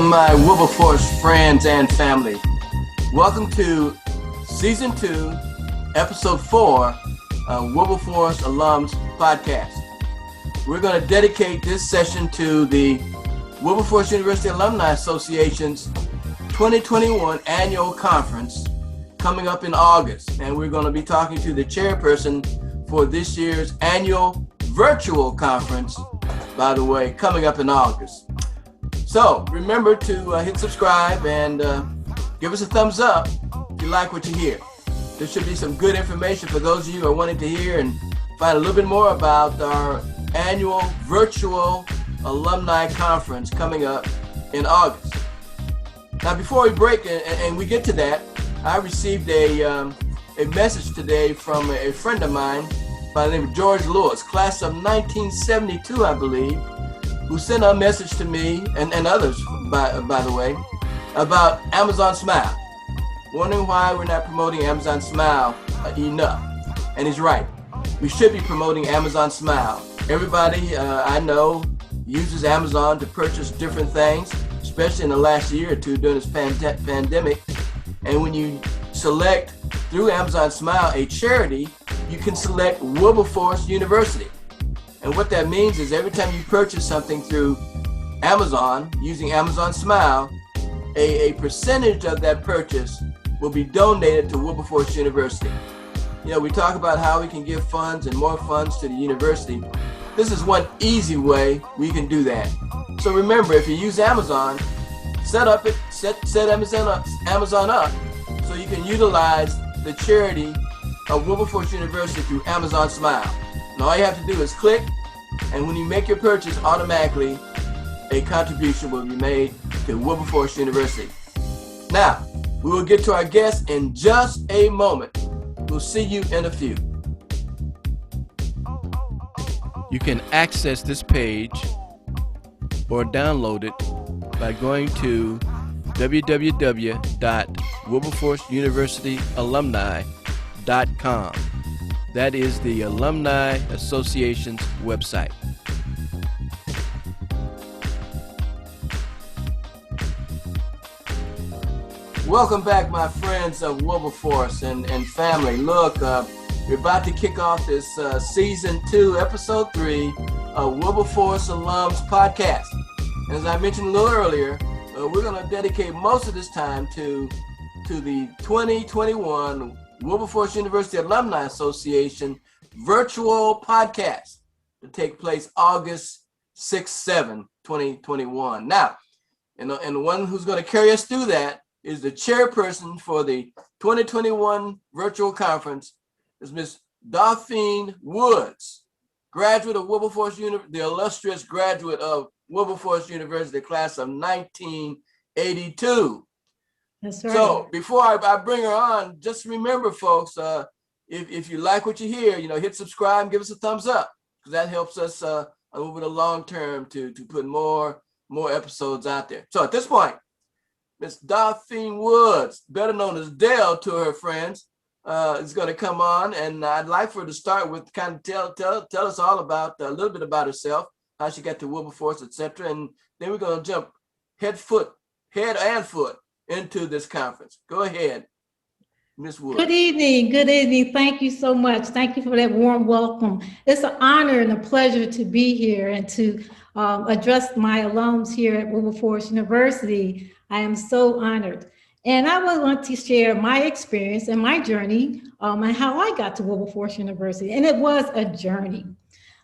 Welcome, my Wilberforce friends and family. Welcome to Season 2, Episode 4 of Wilberforce Alums podcast. We're going to dedicate this session to the Wilberforce University Alumni Association's 2021 annual conference coming up in August. And we're going to be talking to the chairperson for this year's annual virtual conference, by the way, coming up in August. So remember to hit subscribe and give us a thumbs up if you like what you hear. There should be some good information for those of you who are wanting to hear and find a little bit more about our annual virtual alumni conference coming up in August. Now, before we break and we get to that, I received a message today from a friend of mine by the name of George Lewis, class of 1972, I believe, who sent a message to me and others, by the way, about Amazon Smile. Wondering why we're not promoting Amazon Smile enough. And he's right. We should be promoting Amazon Smile. Everybody I know uses Amazon to purchase different things, especially in the last year or two during this pandemic. And when you select through Amazon Smile a charity, you can select Wilberforce University. And what that means is every time you purchase something through Amazon using Amazon Smile, a percentage of that purchase will be donated to Wilberforce University. You know, we talk about how we can give funds and more funds to the university. This is one easy way we can do that. So remember, if you use Amazon, set Amazon up so you can utilize the charity of Wilberforce University through Amazon Smile. And all you have to do is click, and when you make your purchase, automatically a contribution will be made to Wilberforce University. Now, we will get to our guests in just a moment. We'll see you in a few. You can access this page or download it by going to www.wilberforceuniversityalumni.com. That is the Alumni Association's website. Welcome back, my friends of Wilberforce and family. Look, we're about to kick off this Season 2, Episode 3 of Wilberforce Alums podcast. And as I mentioned a little earlier, we're going to dedicate most of this time to the 2021 Wilberforce University Alumni Association virtual podcast to take place August 6-7, 2021. Now, and the one who's going to carry us through that is the chairperson for the 2021 virtual conference, is Miss Dauphine Woods, graduate of Wilberforce University, the illustrious graduate of Wilberforce University, class of 1982. That's right. So before I bring her on, just remember, folks, if you like what you hear, hit subscribe and give us a thumbs up, because that helps us over the long term to put more episodes out there. So at this point, Miss Dauphine Woods, better known as Dell to her friends, is going to come on, and I'd like for her to start with kind of tell us all about a little bit about herself, how she got to Wilberforce, etc., and then we're going to jump head and foot into this conference. Go ahead, Ms. Woods. Good evening. Thank you so much. Thank you for that warm welcome. It's an honor and a pleasure to be here and to address my alums here at Wilberforce University. I am so honored. And I would want to share my experience and my journey and how I got to Wilberforce University. And it was a journey.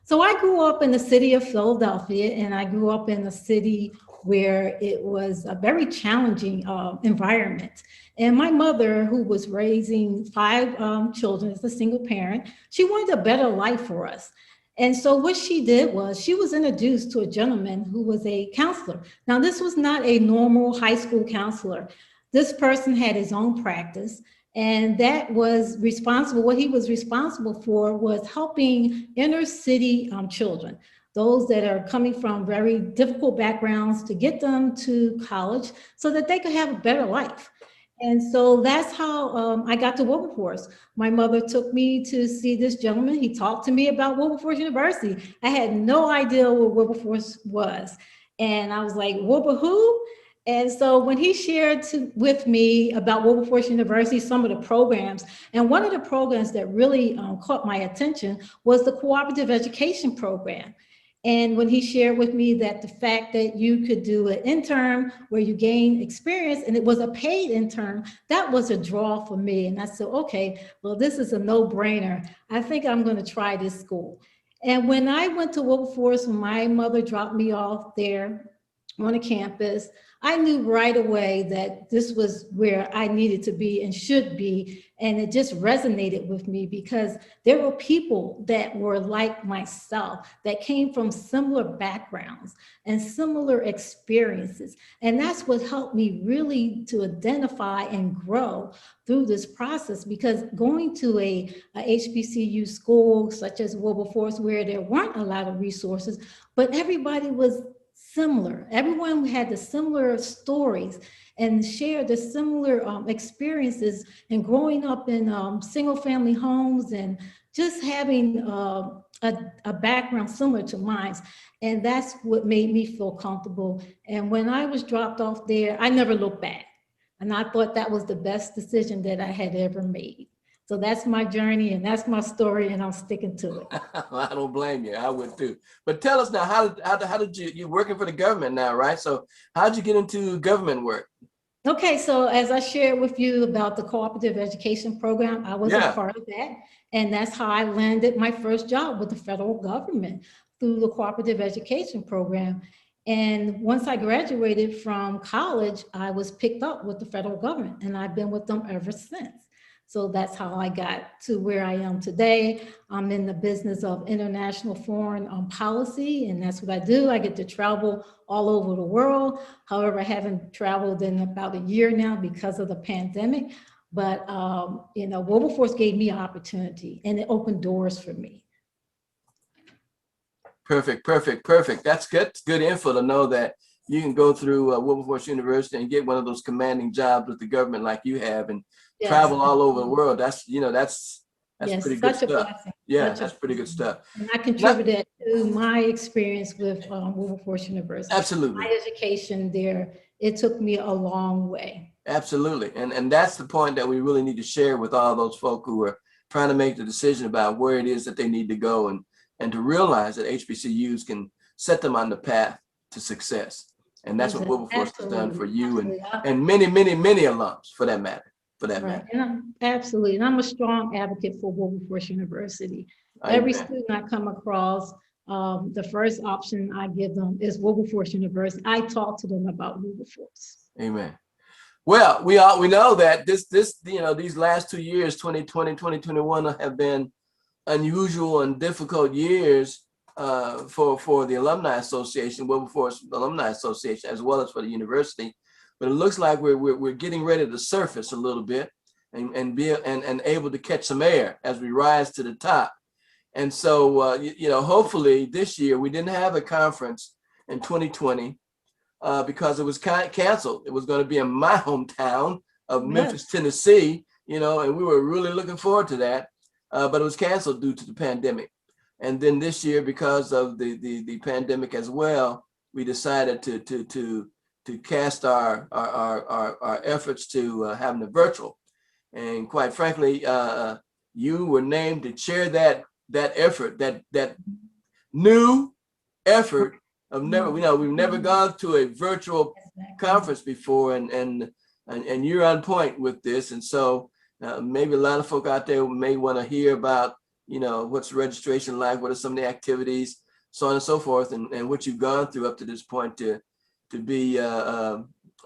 So I grew up in the city of Philadelphia, and I grew up in a city where it was a very challenging environment. And my mother, who was raising 5 children as a single parent, she wanted a better life for us. And so what she did was she was introduced to a gentleman who was a counselor. Now, this was not a normal high school counselor. This person had his own practice, and that was responsible. What he was responsible for was helping inner city children, those that are coming from very difficult backgrounds, to get them to college so that they could have a better life. And so that's how I got to Wilberforce. My mother took me to see this gentleman. He talked to me about Wilberforce University. I had no idea what Wilberforce was. And I was like, Wilbur who? And so when he shared with me about Wilberforce University, some of the programs, and one of the programs that really caught my attention was the cooperative education program. And when he shared with me that the fact that you could do an intern where you gain experience and it was a paid intern, that was a draw for me. And I said, okay, well, this is a no-brainer. I think I'm going to try this school. And when I went to Wilberforce, my mother dropped me off there on a campus, I knew right away that this was where I needed to be and should be. And it just resonated with me because there were people that were like myself that came from similar backgrounds and similar experiences. And that's what helped me really to identify and grow through this process, because going to a HBCU school such as Wilberforce, where there weren't a lot of resources, but everybody was similar. Everyone had the similar stories and shared the similar experiences, and growing up in single family homes and just having a background similar to mine. And that's what made me feel comfortable. And when I was dropped off there, I never looked back. And I thought that was the best decision that I had ever made. So that's my journey and that's my story, and I'm sticking to it. I don't blame you. I would too. But tell us now, how did you're working for the government now, right? So how did you get into government work? Okay, so as I shared with you about the cooperative education program, I was a part of that. And that's how I landed my first job with the federal government, through the cooperative education program. And once I graduated from college, I was picked up with the federal government, and I've been with them ever since. So that's how I got to where I am today. I'm in the business of international foreign policy, and that's what I do. I get to travel all over the world. However, I haven't traveled in about a year now because of the pandemic. But Wilberforce gave me an opportunity, and it opened doors for me. Perfect. That's good. It's good info to know that you can go through Wilberforce University and get one of those commanding jobs with the government like you have, and travel all over the world. That's pretty good stuff. Blessing. Yeah, that's pretty good stuff. And I contributed to my experience with Wilberforce University. Absolutely. My education there, it took me a long way. Absolutely. And that's the point that we really need to share with all those folk who are trying to make the decision about where it is that they need to go, and to realize that HBCUs can set them on the path to success. And that's what Wilberforce has done for you and many, many, many alums for that matter. And absolutely. And I'm a strong advocate for Wilberforce University. Every student I come across, the first option I give them is Wilberforce University. I talk to them about Wilberforce. Amen. Well, we know that these last 2 years, 2020, 2021, have been unusual and difficult years for the Alumni Association, Wilberforce Alumni Association, as well as for the university. But it looks like we're getting ready to surface a little bit and be able to catch some air as we rise to the top. And so hopefully this year, we didn't have a conference in 2020 because it was canceled. It was going to be in my hometown of Memphis, Tennessee, and we were really looking forward to that, but it was canceled due to the pandemic. And then this year, because of the pandemic as well, we decided to cast our efforts to having it virtual. And quite frankly, you were named to chair that effort, that new effort of we've never gone to a virtual conference before, and you're on point with this. And so maybe a lot of folk out there may want to hear about, what's registration like, what are some of the activities, so on and so forth, and what you've gone through up to this point to be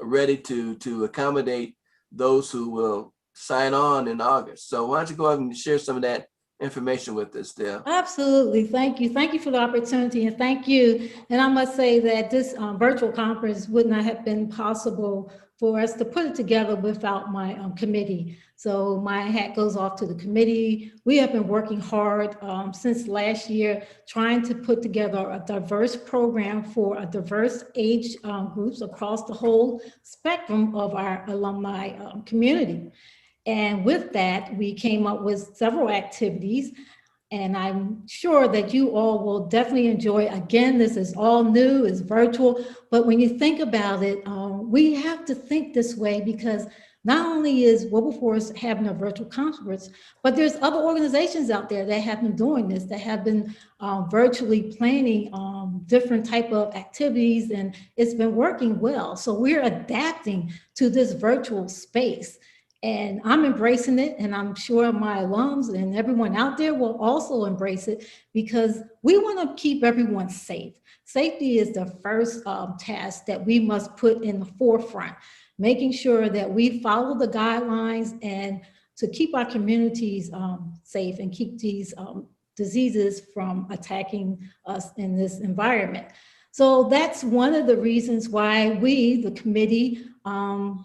ready to accommodate those who will sign on in August. So why don't you go ahead and share some of that information with us, Dale? Absolutely. Thank you. Thank you for the opportunity, and thank you. And I must say that this virtual conference would not have been possible for us to put it together without my committee. So my hat goes off to the committee. We have been working hard since last year, trying to put together a diverse program for a diverse age groups across the whole spectrum of our alumni community. And with that, we came up with several activities, and I'm sure that you all will definitely enjoy. Again, this is all new, it's virtual, but when you think about it, we have to think this way because not only is Wilberforce having a virtual conference, but there's other organizations out there that have been doing this, that have been virtually planning different type of activities, and it's been working well. So we're adapting to this virtual space. And I'm embracing it, and I'm sure my alums and everyone out there will also embrace it because we want to keep everyone safe. Safety is the first task that we must put in the forefront, making sure that we follow the guidelines and to keep our communities safe and keep these diseases from attacking us in this environment. So that's one of the reasons why we, the committee,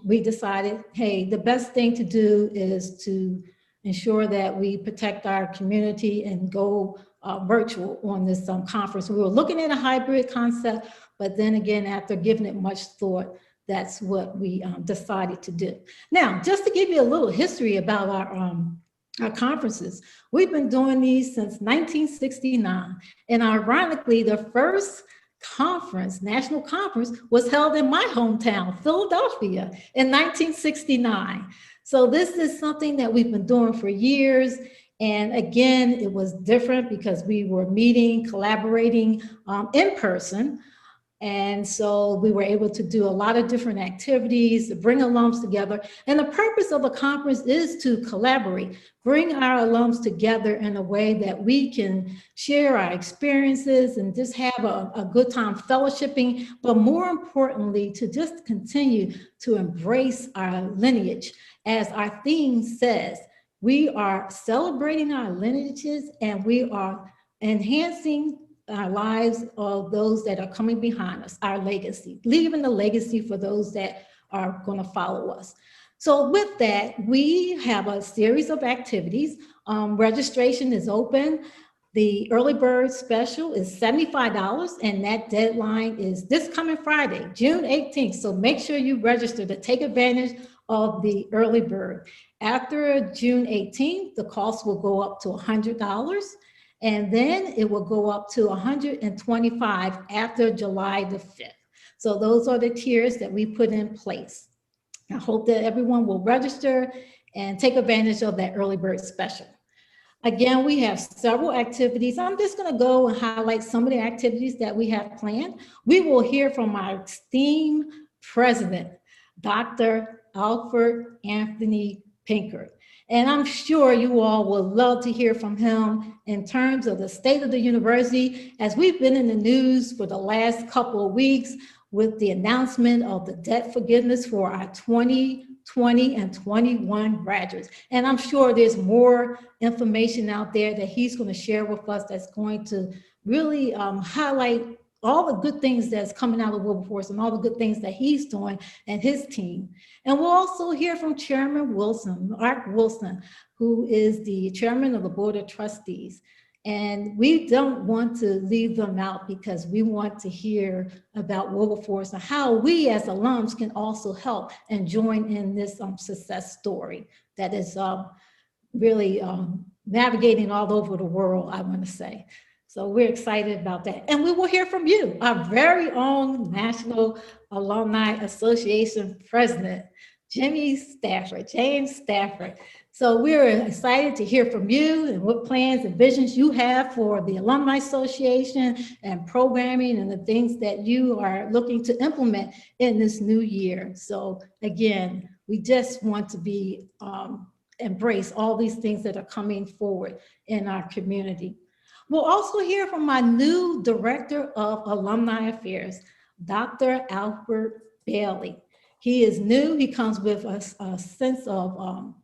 we decided, hey, the best thing to do is to ensure that we protect our community and go virtual on this conference. We were looking at a hybrid concept, but then again, after giving it much thought, that's what we decided to do. Now, just to give you a little history about our conferences, we've been doing these since 1969. And ironically, the first conference, national conference, was held in my hometown, Philadelphia, in 1969. So this is something that we've been doing for years. And again, it was different because we were meeting, collaborating in person. And so we were able to do a lot of different activities, to bring alums together. And the purpose of a conference is to collaborate, bring our alums together in a way that we can share our experiences and just have a good time fellowshipping, but more importantly, to just continue to embrace our lineage. As our theme says, we are celebrating our lineages and we are enhancing our lives of those that are coming behind us, our legacy, leaving the legacy for those that are going to follow us. So with that, we have a series of activities. Registration is open. The early bird special is $75, and that deadline is this coming Friday, June 18th. So make sure you register to take advantage of the early bird. After June 18th, the cost will go up to $100. And then it will go up to $125 after July the 5th. So those are the tiers that we put in place. I hope that everyone will register and take advantage of that early bird special. Again, we have several activities. I'm just going to go and highlight some of the activities that we have planned. We will hear from our esteemed president, Dr. Alfred Anthony Pinkert. And I'm sure you all will love to hear from him in terms of the state of the university, as we've been in the news for the last couple of weeks with the announcement of the debt forgiveness for our 2020 and 21 graduates. And I'm sure there's more information out there that he's going to share with us that's going to really highlight all the good things that's coming out of Wilberforce and all the good things that he's doing and his team. And we'll also hear from Chairman Wilson, Art Wilson, who is the chairman of the Board of Trustees. And we don't want to leave them out because we want to hear about Wilberforce and how we as alums can also help and join in this success story that is really navigating all over the world, I want to say. So we're excited about that. And we will hear from you, our very own National Alumni Association President, James Stafford. So we're excited to hear from you and what plans and visions you have for the Alumni Association and programming and the things that you are looking to implement in this new year. So again, we just want to be embrace all these things that are coming forward in our community. We'll also hear from my new Director of Alumni Affairs, Dr. Albert Bailey. He is new. He comes with a sense of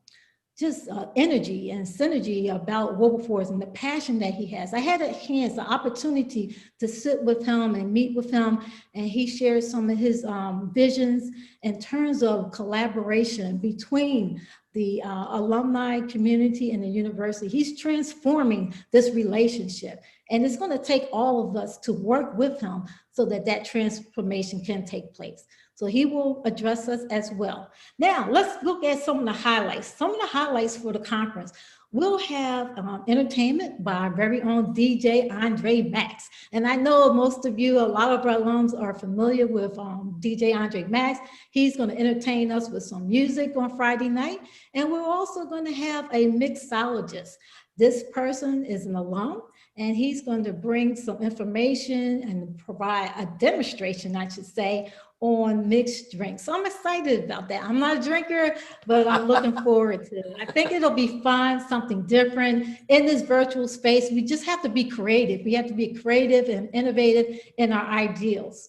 energy and synergy about Wilberforce and the passion that he has. I had a chance, the opportunity to sit with him and meet with him, and he shared some of his visions in terms of collaboration between the alumni community and the university. He's transforming this relationship, and it's going to take all of us to work with him so that that transformation can take place. So he will address us as well. Now, let's look at some of the highlights. Some of the highlights for the conference. We'll have entertainment by our very own DJ Andre Max. And I know most of you, a lot of our alums are familiar with DJ Andre Max. He's going to entertain us with some music on Friday night. And we're also going to have a mixologist. This person is an alum, and he's going to bring some information and provide a demonstration, I should say, on mixed drinks. So I'm excited about that. I'm not a drinker, but I'm looking forward to it. I think it'll be fun, something different in this virtual space. We just have to be creative. We have to be creative and innovative in our ideals.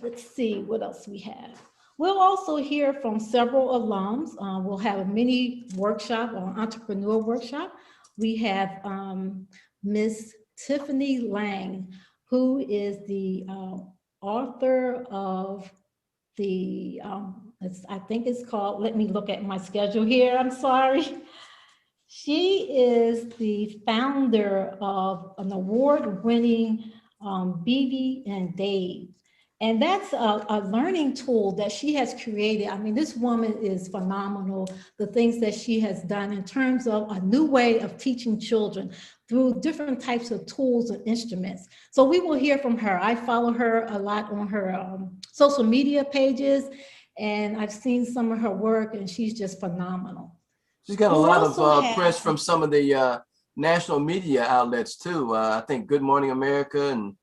Let's see what else we have. We'll also hear from several alums. We'll have a mini workshop, or entrepreneur workshop. We have Ms. Tiffany Lang, who is the author of the, I think it's called, let me look at my schedule here, I'm sorry. She is the founder of an award-winning BB and Dave. And that's a learning tool that she has created. I mean, this woman is phenomenal, the things that she has done in terms of a new way of teaching children through different types of tools and instruments. So we will hear from her. I follow her a lot on her social media pages, and I've seen some of her work, and she's just phenomenal. She's got a lot of press from some of the national media outlets too. I think Good Morning America and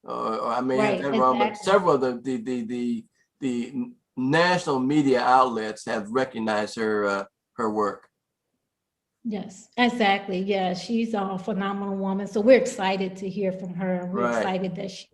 I may have that wrong, but several of the national media outlets have recognized her work. Yes, exactly. Yeah, she's a phenomenal woman. So we're excited to hear from her. And we're excited that she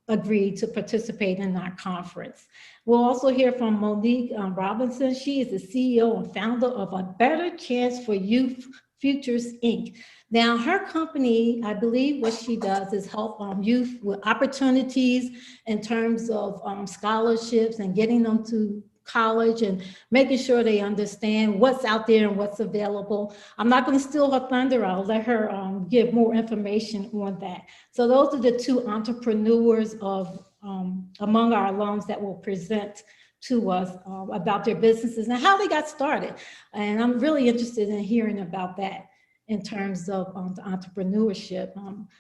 agreed to participate in our conference. We'll also hear from Monique Robinson. She is the CEO and founder of A Better Chance for Youth Futures, Inc. Now, her company, I believe what she does is help youth with opportunities in terms of scholarships and getting them to college and making sure they understand what's out there and what's available. I'm not going to steal her thunder. I'll let her give more information on that. So those are the two entrepreneurs of among our alums that will present to us about their businesses and how they got started. And I'm really interested in hearing about that in terms of the entrepreneurship.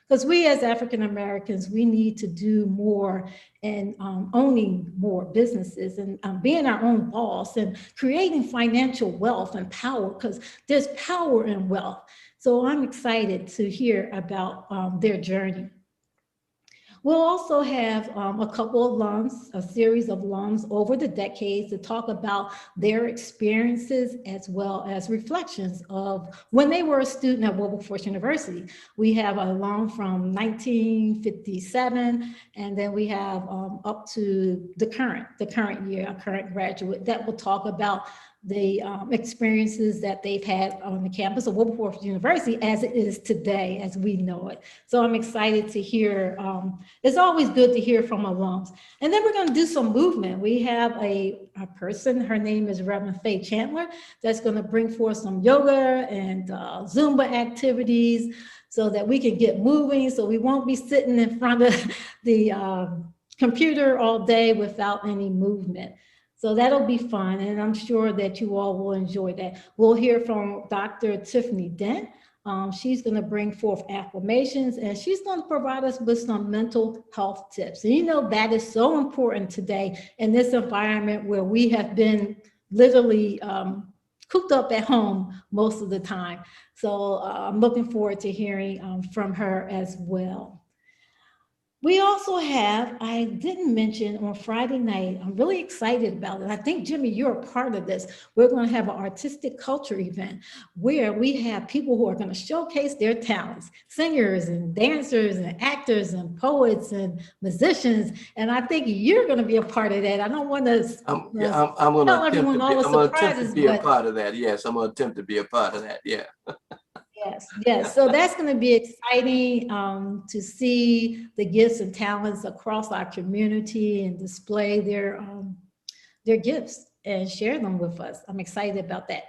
Because we as African Americans, we need to do more in owning more businesses and being our own boss and creating financial wealth and power, because there's power in wealth. So I'm excited to hear about their journey. We'll also have a couple of alums, a series of alums over the decades to talk about their experiences as well as reflections of when they were a student at Wilberforce University. We have an alum from 1957, and then we have up to the current year, a current graduate that will talk about the experiences that they've had on the campus of Wilberforce University as it is today, as we know it. So I'm excited to hear, it's always good to hear from alums. And then we're gonna do some movement. We have a person, her name is Reverend Faye Chandler, that's gonna bring forth some yoga and Zumba activities so that we can get moving, so we won't be sitting in front of the computer all day without any movement. So that'll be fun, and I'm sure that you all will enjoy that. We'll hear from Dr. Tiffany Dent. She's gonna bring forth affirmations, and she's gonna provide us with some mental health tips. And you know, that is so important today in this environment where we have been literally cooped up at home most of the time. So I'm looking forward to hearing from her as well. We also have, I didn't mention on Friday night, I'm really excited about it. I think, Jimmy, you're a part of this. We're going to have an artistic culture event where we have people who are going to showcase their talents, singers and dancers and actors and poets and musicians. And I think you're going to be a part of that. I don't want to I'm going tell everyone all the surprises. I'm going to be a part of that. Yes, I'm going to attempt to be a part of that. Yeah. Yes. So that's going to be exciting to see the gifts and talents across our community and display their gifts and share them with us. I'm excited about that.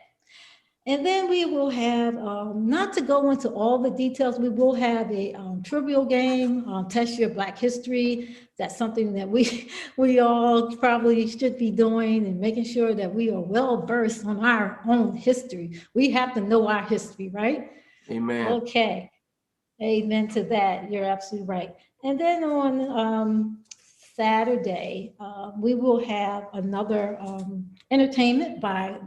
And then we will have, not to go into all the details, we will have a trivial game, Test Your Black History. That's something that we all probably should be doing, and making sure that we are well versed on our own history. We have to know our history, right? Amen. Okay. Amen to that. You're absolutely right. And then on Saturday, we will have another entertainment by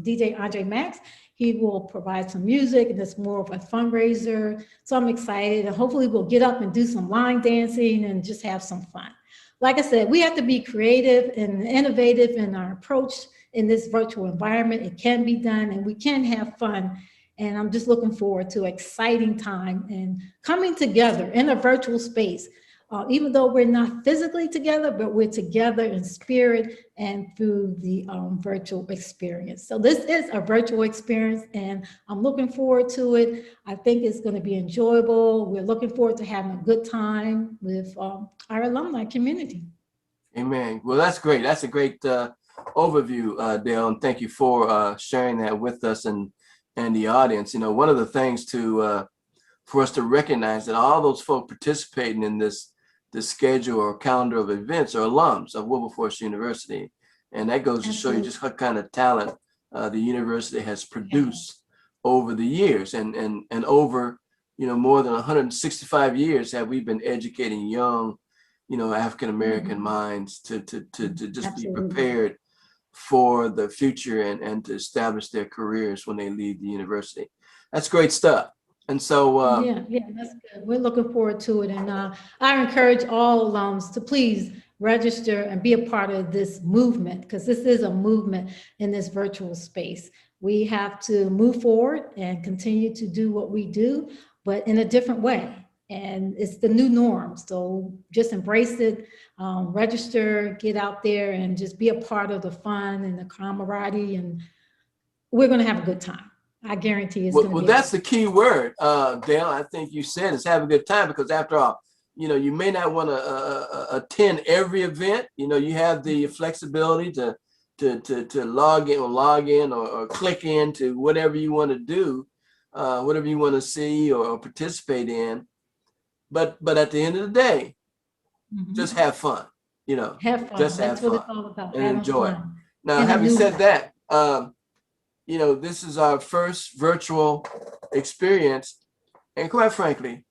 DJ Andre Max. He will provide some music, and it's more of a fundraiser. So I'm excited, and hopefully we'll get up and do some line dancing and just have some fun. Like I said, we have to be creative and innovative in our approach in this virtual environment. It can be done, and we can have fun. And I'm just looking forward to an exciting time and coming together in a virtual space. Even though we're not physically together, but we're together in spirit and through the virtual experience. So this is a virtual experience, and I'm looking forward to it. I think it's going to be enjoyable. We're looking forward to having a good time with our alumni community. Amen. Well, that's great. That's a great overview, Dale, and thank you for sharing that with us and the audience. You know, one of the things for us to recognize that all those folks participating in this schedule or calendar of events are alums of Wilberforce University. And that goes to show you just what kind of talent the university has produced over the years, and over, you know, more than 165 years have we been educating young, you know, African-American minds to just be prepared for the future and to establish their careers when they leave the university. That's great stuff. And so yeah, that's good. We're looking forward to it. And I encourage all alums to please register and be a part of this movement, because this is a movement in this virtual space. We have to move forward and continue to do what we do, but in a different way. And it's the new norm. So just embrace it, register, get out there, and just be a part of the fun and the camaraderie. And we're going to have a good time. I guarantee it's going to be. Well, that's the key word, Dale. I think you said is have a good time, because after all, you know, you may not want to attend every event. You know, you have the flexibility to log in or click into whatever you want to do, whatever you want to see or participate in. But at the end of the day, just have fun. You know, have fun. Just that's have what fun it's all about. and Having enjoy. Fun. Now, having said that, you know, this is our first virtual experience, and quite frankly,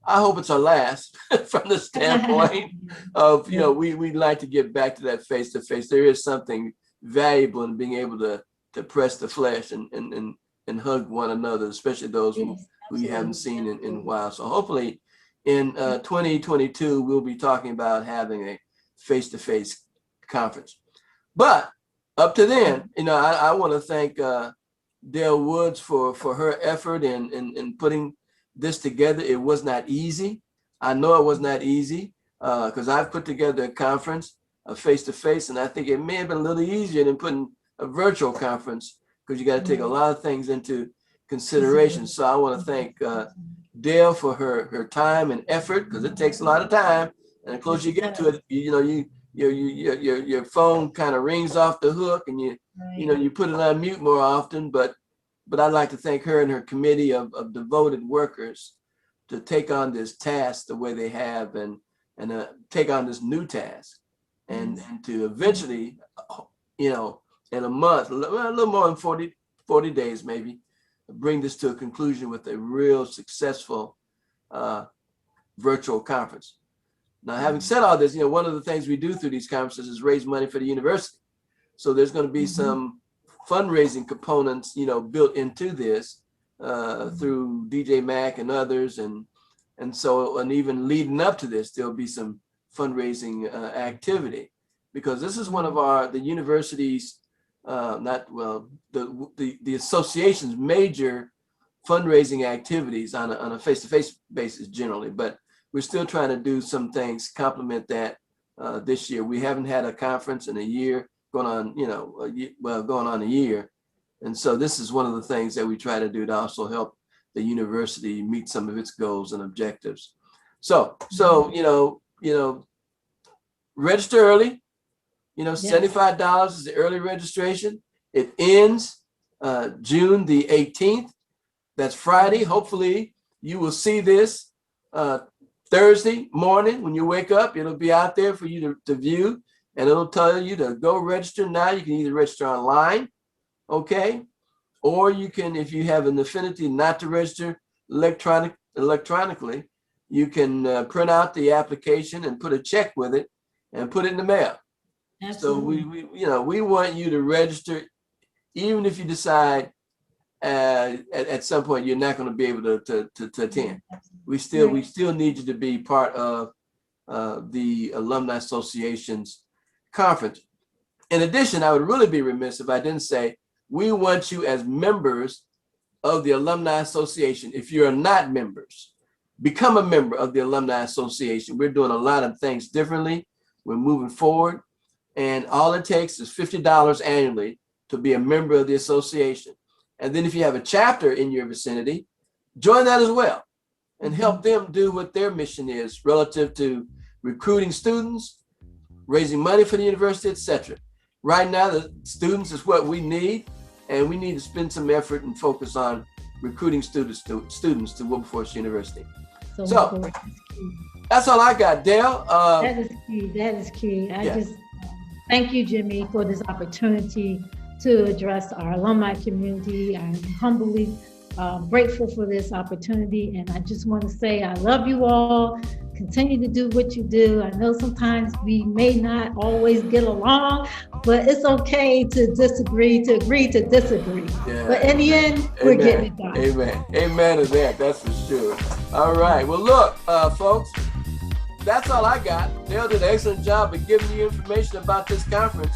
I hope it's our last from the standpoint of, you know, we'd like to get back to that face to face. There is something valuable in being able to press the flesh and hug one another, especially those who you haven't seen in a while. So hopefully in 2022, we'll be talking about having a face-to-face conference. But up to then, you know, I want to thank Dale Woods for her effort in putting this together. It was not easy. I know it was not easy because I've put together a conference, a face-to-face, and I think it may have been a little easier than putting a virtual conference, because you got to take a lot of things into consideration. So I want to thank Dale for her time and effort, because it takes a lot of time, and the closer you get to it, you know, your phone kind of rings off the hook, and you know, you put it on mute more often. But I'd like to thank her and her committee of devoted workers to take on this task the way they have, and take on this new task, and to eventually, you know, in a month, a little more than 40 days maybe, bring this to a conclusion with a real successful virtual conference. Now, having said all this, you know, one of the things we do through these conferences is raise money for the university. So there's going to be some fundraising components, you know, built into this through DJ Mac and others, and even leading up to this, there'll be some fundraising activity, because this is one of the university's the association's major fundraising activities on a face-to-face basis generally, but we're still trying to do some things complement that this year. We haven't had a conference in a year, going on a year. And so this is one of the things that we try to do to also help the university meet some of its goals and objectives. So you know, register early. You know, $75 is the early registration. It ends June the 18th. That's Friday. Hopefully you will see this Thursday morning, when you wake up, it'll be out there for you to view, and it'll tell you to go register now. You can either register online, okay? Or you can, if you have an affinity not to register electronically, you can print out the application and put a check with it and put it in the mail. Absolutely. So we want you to register, even if you decide at some point you're not going to be able to attend. We still need you to be part of the Alumni Association's conference. In addition, I would really be remiss if I didn't say we want you as members of the Alumni Association. If you're not members, become a member of the Alumni Association. We're doing a lot of things differently. We're moving forward, and all it takes is $50 annually to be a member of the association. And then if you have a chapter in your vicinity, join that as well and help them do what their mission is relative to recruiting students, raising money for the university, etc. Right now, the students is what we need, and we need to spend some effort and focus on recruiting students to Wilberforce University. So that's all I got, Dale. That is key. That is key. I just thank you, Jimmy, for this opportunity to address our alumni community. I'm humbly grateful for this opportunity, and I just want to say I love you all. Continue to do what you do. I know sometimes we may not always get along, but it's okay to disagree, to agree to disagree. Yeah. But in the end, we're getting it done. Amen. Amen to that. That's for sure. All right. Well, look, folks, that's all I got. Dale did an excellent job of giving you information about this conference.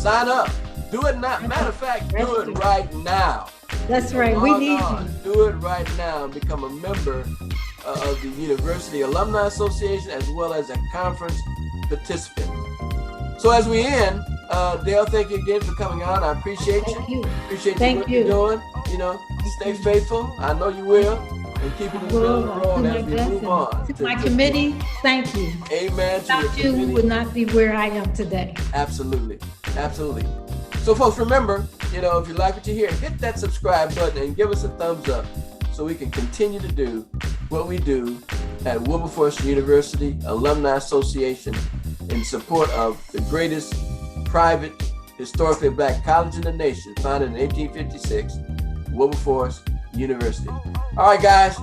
Sign up. Do it now. Matter of fact, do it right now. That's right. We need you. Do it right now and become a member of the University Alumni Association as well as a conference participant. So as we end, Dale, thank you again for coming on. I appreciate you. Appreciate what you're doing. Stay faithful. I know you will. And keep it moving on as we move on. To my committee, thank you. Amen. Without you, we would not be where I am today. Absolutely. Absolutely. So folks, remember, if you like what you hear, hit that subscribe button and give us a thumbs up so we can continue to do what we do at Wilberforce University Alumni Association in support of the greatest private historically Black college in the nation, founded in 1856, Wilberforce University. All right, guys.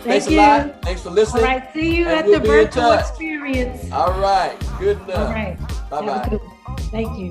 Thanks a lot. Thanks for listening. All right. See you at the virtual experience. All right. Good enough. All right. Bye-bye. Thank you.